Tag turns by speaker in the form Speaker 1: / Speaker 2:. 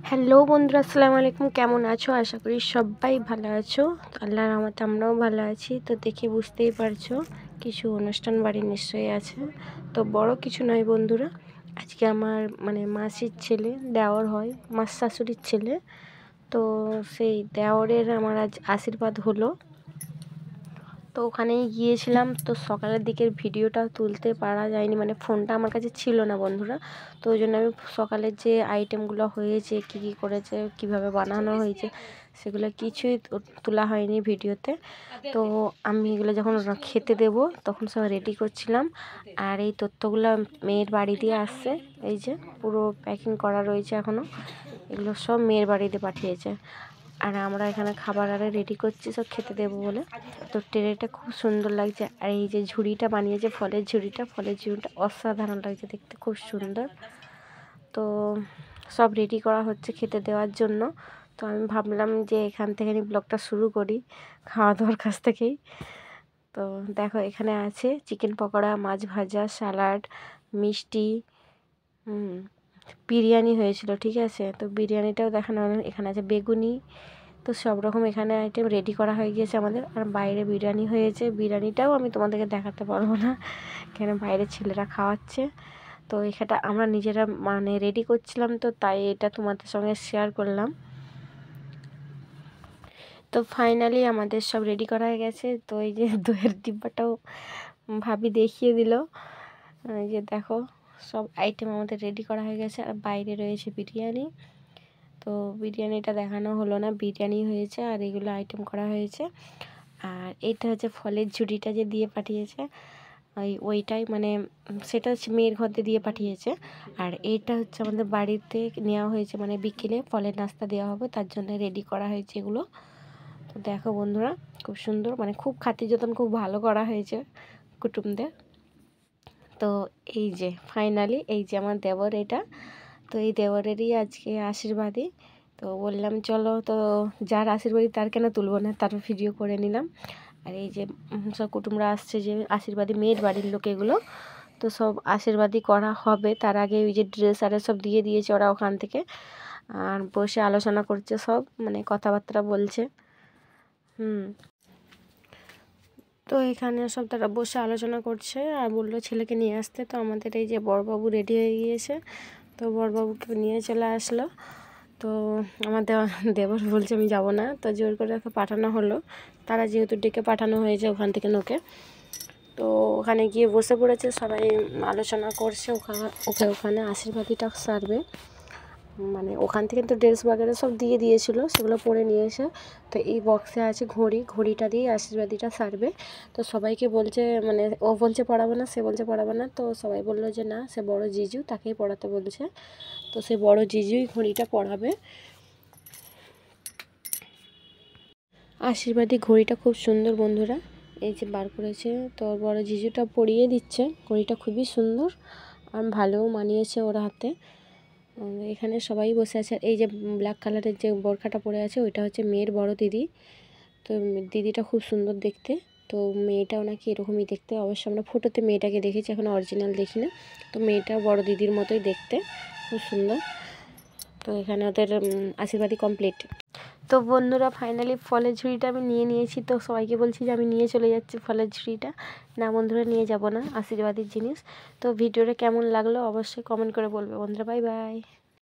Speaker 1: Hello বন্ধুরা, আসসালামু আলাইকুম। কেমন আছো? আশা করি সবাই ভালো আছো। আল্লাহর রহমতে আমরাও ভালো আছি। তো দেখে বুঝতেই পারছো কিছু অনুষ্ঠান বাড়ি নিশ্চয়ই আছে। তো বড় কিছু নয় বন্ধুরা, আজকে আমার মাসির ছেলে, দেওর হয়, মাস শাশুড়ির ছেলে। তো সেই দেওরের আমার আজ আশীর্বাদ হলো। তো ওখানেই গিয়েছিলাম। তো সকালের দিকের ভিডিওটা তুলতে পারা যায়নি, ফোনটা আমার কাছে ছিল না বন্ধুরা। তো ওই জন্য আমি সকালের যে আইটেমগুলো হয়েছে, কী কী করেছে, কিভাবে বানানো হয়েছে, সেগুলো কিছুই তোলা হয়নি ভিডিওতে। তো আমি এগুলো যখন খেতে দেবো তখন সব রেডি করছিলাম। আর এই তথ্যগুলো মেয়ের বাড়ি দিয়ে আসছে, এই যে পুরো প্যাকিং করা রয়েছে এখনও। এগুলো সব মেয়ের বাড়িতে পাঠিয়েছে। আর আমরা এখানে খাবার আরে রেডি করছি সব খেতে দেবো বলে। তো ট্রেটা খুব সুন্দর লাগছে। আর এই যে ঝুড়িটা বানিয়েছে, ফলের ঝুড়িটা অসাধারণ লাগছে দেখতে, খুব সুন্দর। তো সব রেডি করা হচ্ছে খেতে দেওয়ার জন্য। তো আমি ভাবলাম যে এখান থেকে ব্লগটা শুরু করি, খাওয়া দাওয়ার কাছ থেকেই। তো দেখো এখানে আছে চিকেন পকোড়া, মাছ ভাজা, স্যালাড, মিষ্টি, বিরিয়ানি হয়েছিল, ঠিক আছে। তো বিরিয়ানিটাও দেখানো হলো। এখানে আছে বেগুনি। তো সব রকম এখানে আইটেম রেডি করা হয়ে গিয়েছে আমাদের। আর বাইরে বিরিয়ানি হয়েছে, বিরিয়ানিটাও আমি তোমাদেরকে দেখাতে পারবো না, কেন বাইরের ছেলেরা খাওয়াচ্ছে। তো এখানটা আমরা নিজেরা রেডি করছিলাম, তো তাই এটা তোমাদের সঙ্গে শেয়ার করলাম। তো ফাইনালি আমাদের সব রেডি করা হয়ে গেছে। তো এই যে দইয়ের ডিব্বাটাও ভাবি দেখিয়ে দিল। এই যে দেখো সব আইটেম আমাদের রেডি করা হয়ে গেছে। আর বাইরে রয়েছে বিরিয়ানি। তো বিরিয়ানিটা দেখানো হলো না, বিরিয়ানি হয়েছে আর এগুলো আইটেম করা হয়েছে। আর এটা হচ্ছে ফলের ঝুড়িটা যে দিয়ে পাঠিয়েছে, ওইটাই সেটা হচ্ছে মেয়ের ঘরে দিয়ে পাঠিয়েছে। আর এটা হচ্ছে আমাদের বাড়িতে নেওয়া হয়েছে, বিকেলে ফলের নাস্তা দেওয়া হবে, তার জন্য রেডি করা হয়েছে এগুলো। তো দেখো বন্ধুরা, খুব সুন্দর, খুব খাতির যত্ন খুব ভালো করা হয়েছে কুটুমদের। তো এই যে ফাইনালি এই যে আমার দেবর এটা। তো এই দেবরেরই আজকে আশীর্বাদী। তো বললাম চলো, তো যার আশীর্বাদী তার কেন তুলবো না, তার ভিডিও করে নিলাম। আর এই যে সব কুটুমরা আসছে, যে আশীর্বাদী মেয়ের বাড়ির লোক এগুলো। তো সব আশীর্বাদী করা হবে, তার আগে ওই যে ড্রেস আর সব দিয়ে দিয়েছে ওরা ওখান থেকে। আর বসে আলোচনা করছে সব, কথাবার্তা বলছে। তো এখানে সব তারা বসে আলোচনা করছে আর বললো ছেলেকে নিয়ে আসতে। তো আমাদের এই যে বড়বাবু রেডি হয়ে গিয়েছে, তো বড়বাবুকে নিয়ে চলে আসলো। তো আমার দেবর বলছে আমি যাব না, তো জোর করে ওকে পাঠানো হলো। তারা যেহেতু ডেকে পাঠানো হয়েছে ওখান থেকে নোকে, তো ওখানে গিয়ে বসে পড়েছে, সবাই আলোচনা করছে। ওখানে আশীর্বাদীটা সারবে, ওখান থেকে তো ড্রেস বাগেরা সব দিয়ে দিয়েছিলো, সেগুলো পরে নিয়ে এসে। তো এই বক্সে আছে ঘড়িটা দিয়ে আশীর্বাদীটা সারবে। তো সবাইকে বলছে, ও বলছে পড়াবে না, সে বলছে পড়াবে না। তো সবাই বললো যে না, সে বড় জিজু, তাকেই পড়াতে বলছে। তো সে বড় জিজুই ঘড়িটা পড়াবে। আশীর্বাদী ঘড়িটা খুব সুন্দর বন্ধুরা, এই যে বার করেছে। তো বড় জিজুটা পরিয়ে দিচ্ছে ঘড়িটা, খুবই সুন্দর আর ভালোও মানিয়েছে ওর হাতে। এখানে সবাই বসে আছে। এই যে ব্ল্যাক কালারের যে বোরখাটা পরে আছে, ওইটা হচ্ছে মেয়ের বড় দিদি। তো দিদিটা খুব সুন্দর দেখতে। তো মেয়েটাও নাকি এরকমই দেখতে। অবশ্য আমরা ফটোতে মেয়েটাকে দেখেছি, এখন অরিজিনাল দেখি না। তো মেয়েটা বড় দিদির মতোই দেখতে, খুব সুন্দর। তো এখানে ওদের আশীর্বাদী কমপ্লিট। তো বন্ধুরা ফাইনালি ফলের ঝুড়িটা আমি নিয়ে নিয়েছি। তো সবাইকে বলছি যে আমি নিয়ে চলে যাচ্ছি ফলের ঝুড়িটা। না বন্ধুরা, নিয়ে যাব না, আশীর্বাদীর জিনিস। তো ভিডিওটা কেমন লাগলো অবশ্যই কমেন্ট করে বলবে বন্ধুরা। Bye bye.